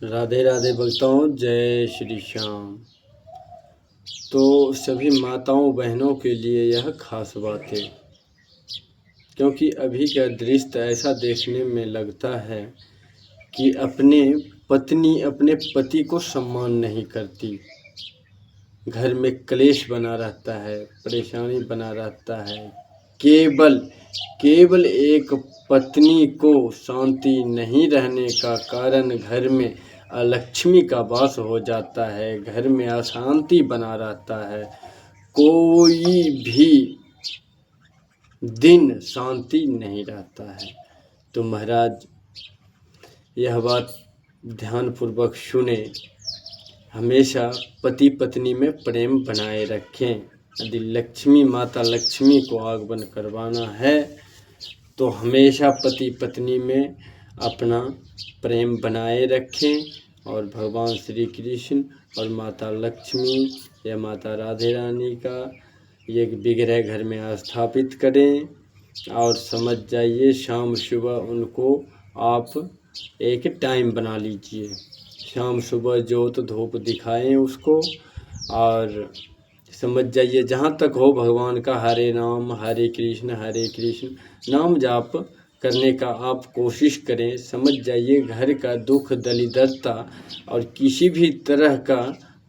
राधे राधे भक्तों, जय श्री श्याम। तो सभी माताओं बहनों के लिए यह खास बात है, क्योंकि अभी का दृश्य ऐसा देखने में लगता है कि अपने पत्नी अपने पति को सम्मान नहीं करती। घर में क्लेश बना रहता है, परेशानी बना रहता है। केवल एक पत्नी को शांति नहीं रहने का कारण घर में अलक्ष्मी का वास हो जाता है, घर में अशांति बना रहता है। कोई भी दिन शांति नहीं रहता है। तो महाराज यह बात ध्यानपूर्वक सुने, हमेशा पति पत्नी में प्रेम बनाए रखें। यदि लक्ष्मी माता लक्ष्मी को आगमन करवाना है तो हमेशा पति पत्नी में अपना प्रेम बनाए रखें और भगवान श्री कृष्ण और माता लक्ष्मी या माता राधे रानी का एक विग्रह घर में स्थापित करें। और समझ जाइए, शाम सुबह उनको आप एक टाइम बना लीजिए, शाम सुबह जोत धूप दिखाएं उसको। और समझ जाइए, जहाँ तक हो भगवान का हरे कृष्ण नाम जाप करने का आप कोशिश करें। समझ जाइए, घर का दुख दरिद्रता और किसी भी तरह का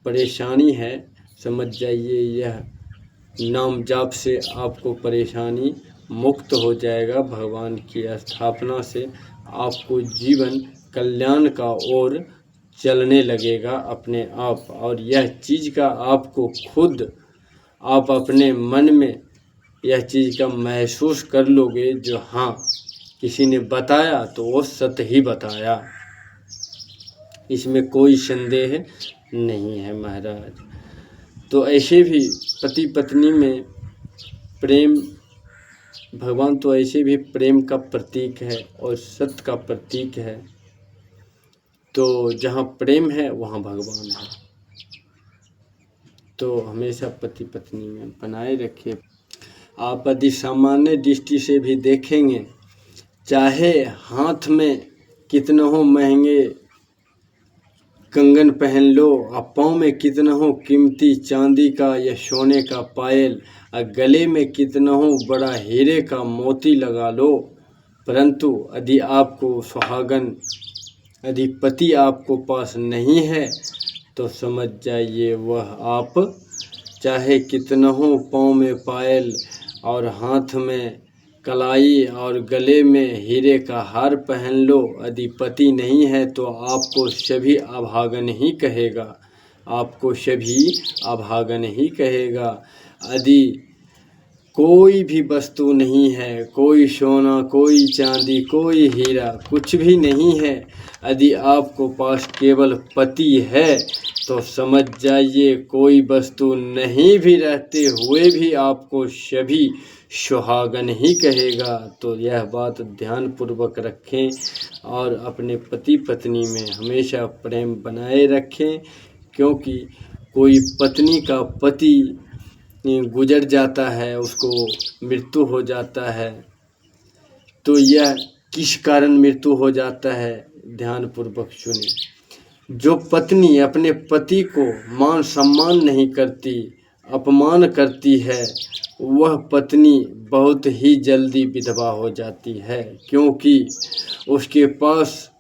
परेशानी है, समझ जाइए यह नाम जाप से आपको परेशानी मुक्त हो जाएगा। भगवान की स्थापना से आपको जीवन कल्याण का ओर चलने लगेगा अपने आप। और यह चीज़ का आपको खुद आप अपने मन में यह चीज़ का महसूस कर लोगे, जो हाँ किसी ने बताया तो वो सत्य ही बताया, इसमें कोई संदेह नहीं है महाराज। तो ऐसे भी पति पत्नी में प्रेम, भगवान तो ऐसे भी प्रेम का प्रतीक है और सत्य का प्रतीक है। तो जहाँ प्रेम है वहाँ भगवान है। तो हमेशा पति पत्नी में बनाए रखिए। आप यदि सामान्य दृष्टि से भी देखेंगे, चाहे हाथ में कितना हो महंगे कंगन पहन लो, और पाँव में कितना हो कीमती चांदी का या सोने का पायल, और गले में कितना हो बड़ा हीरे का मोती लगा लो, परंतु यदि आपको सुहागन यदि पति आपको पास नहीं है तो समझ जाइए वह आप चाहे कितना हो पाँव में पायल और हाथ में कलाई और गले में हीरे का हार पहन लो, यदि पति नहीं है तो आपको सभी अभागन ही कहेगा, आपको सभी अभागन ही कहेगा। यदि कोई भी वस्तु नहीं है, कोई सोना कोई चांदी कोई हीरा कुछ भी नहीं है, यदि आपको पास केवल पति है तो समझ जाइए कोई वस्तु नहीं भी रहते हुए भी आपको सभी सुहागन ही कहेगा। तो यह बात ध्यानपूर्वक रखें और अपने पति पत्नी में हमेशा प्रेम बनाए रखें, क्योंकि कोई पत्नी का पति गुजर जाता है, उसको मृत्यु हो जाता है, तो यह किस कारण मृत्यु हो जाता है ध्यानपूर्वक सुने। जो पत्नी अपने पति को मान सम्मान नहीं करती, अपमान करती है, वह पत्नी बहुत ही जल्दी विधवा हो जाती है, क्योंकि उसके पास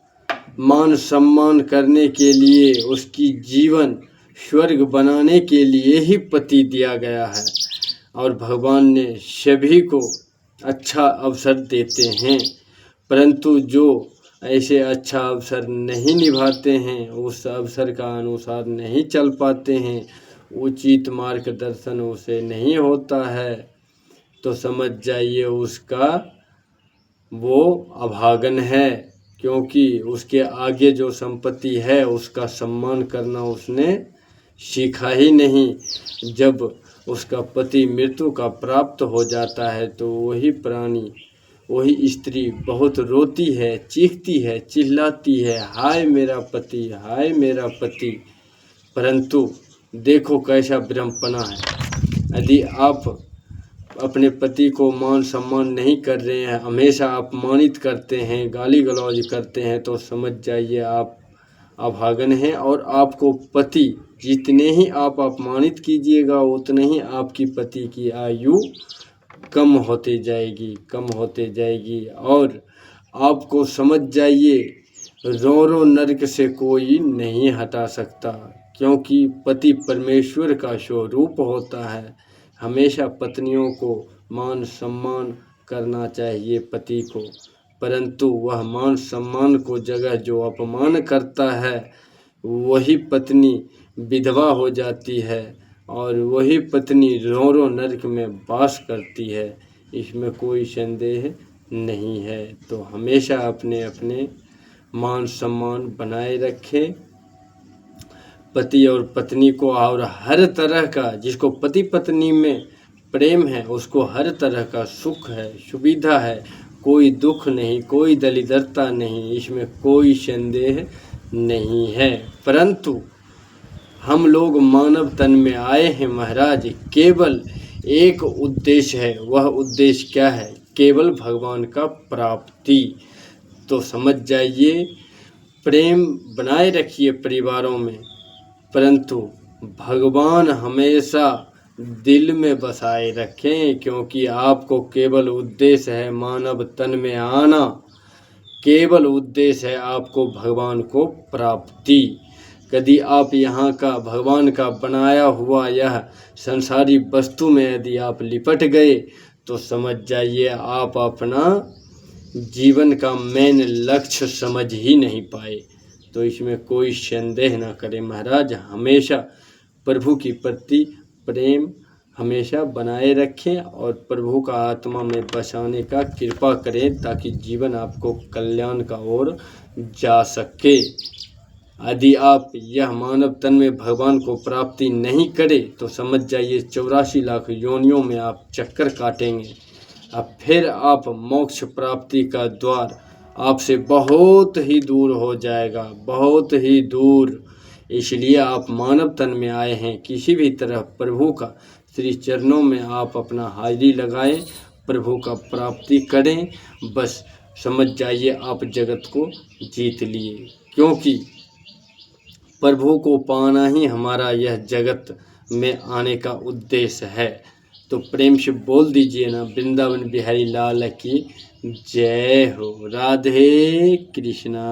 मान सम्मान करने के लिए, उसकी जीवन स्वर्ग बनाने के लिए ही पति दिया गया है। और भगवान ने सभी को अच्छा अवसर देते हैं, परंतु जो ऐसे अच्छा अवसर नहीं निभाते हैं, उस अवसर का अनुसार नहीं चल पाते हैं, उचित मार्गदर्शन उसे नहीं होता है, तो समझ जाइए उसका वो अभागन है, क्योंकि उसके आगे जो संपत्ति है उसका सम्मान करना उसने सीखा ही नहीं। जब उसका पति मृत्यु का प्राप्त हो जाता है तो वही प्राणी, वही स्त्री बहुत रोती है, चीखती है, चिल्लाती है, हाय मेरा पति, हाय मेरा पति। परंतु देखो कैसा भ्रमपना है। यदि आप अपने पति को मान सम्मान नहीं कर रहे हैं, हमेशा अपमानित करते हैं, गाली गलौज करते हैं, तो समझ जाइए आप अभागन है और आपको पति जितने ही आप अपमानित कीजिएगा उतने ही आपकी पति की आयु कम होते जाएगी। और आपको समझ जाइए, रो रो नरक से कोई नहीं हटा सकता, क्योंकि पति परमेश्वर का स्वरूप होता है। हमेशा पत्नियों को मान सम्मान करना चाहिए पति को, परंतु वह मान सम्मान को जगह जो अपमान करता है वही पत्नी विधवा हो जाती है और वही पत्नी रो रो नरक में वास करती है। इसमें कोई संदेह नहीं है। तो हमेशा अपने अपने मान सम्मान बनाए रखें पति और पत्नी को, और हर तरह का, जिसको पति पत्नी में प्रेम है उसको हर तरह का सुख है, सुविधा है, कोई दुख नहीं, कोई दरिद्रता नहीं, इसमें कोई संदेह नहीं है। परंतु हम लोग मानव तन में आए हैं महाराज, केवल एक उद्देश्य है। वह उद्देश्य क्या है? केवल भगवान का प्राप्ति। तो समझ जाइए, प्रेम बनाए रखिए परिवारों में, परंतु भगवान हमेशा दिल में बसाए रखें, क्योंकि आपको केवल उद्देश्य है मानव तन में आना, केवल उद्देश्य है आपको भगवान को प्राप्ति। यदि आप यहाँ का भगवान का बनाया हुआ यह संसारी वस्तु में यदि आप लिपट गए तो समझ जाइए आप अपना जीवन का मेन लक्ष्य समझ ही नहीं पाए। तो इसमें कोई संदेह न करें महाराज, हमेशा प्रभु की प्रति प्रेम हमेशा बनाए रखें और प्रभु का आत्मा में बसाने का कृपा करें, ताकि जीवन आपको कल्याण का ओर जा सके। यदि आप यह मानव तन में भगवान को प्राप्ति नहीं करें तो समझ जाइए 84 लाख योनियों में आप चक्कर काटेंगे। अब फिर आप मोक्ष प्राप्ति का द्वार आपसे बहुत ही दूर हो जाएगा, बहुत ही दूर। इसलिए आप मानव तन में आए हैं, किसी भी तरह प्रभु का श्री चरणों में आप अपना हाजिरी लगाएं, प्रभु का प्राप्ति करें। बस समझ जाइए आप जगत को जीत लिए, क्योंकि प्रभु को पाना ही हमारा यह जगत में आने का उद्देश्य है। तो प्रेम से बोल दीजिए ना, वृंदावन बिहारी लाल की जय हो। राधे कृष्णा।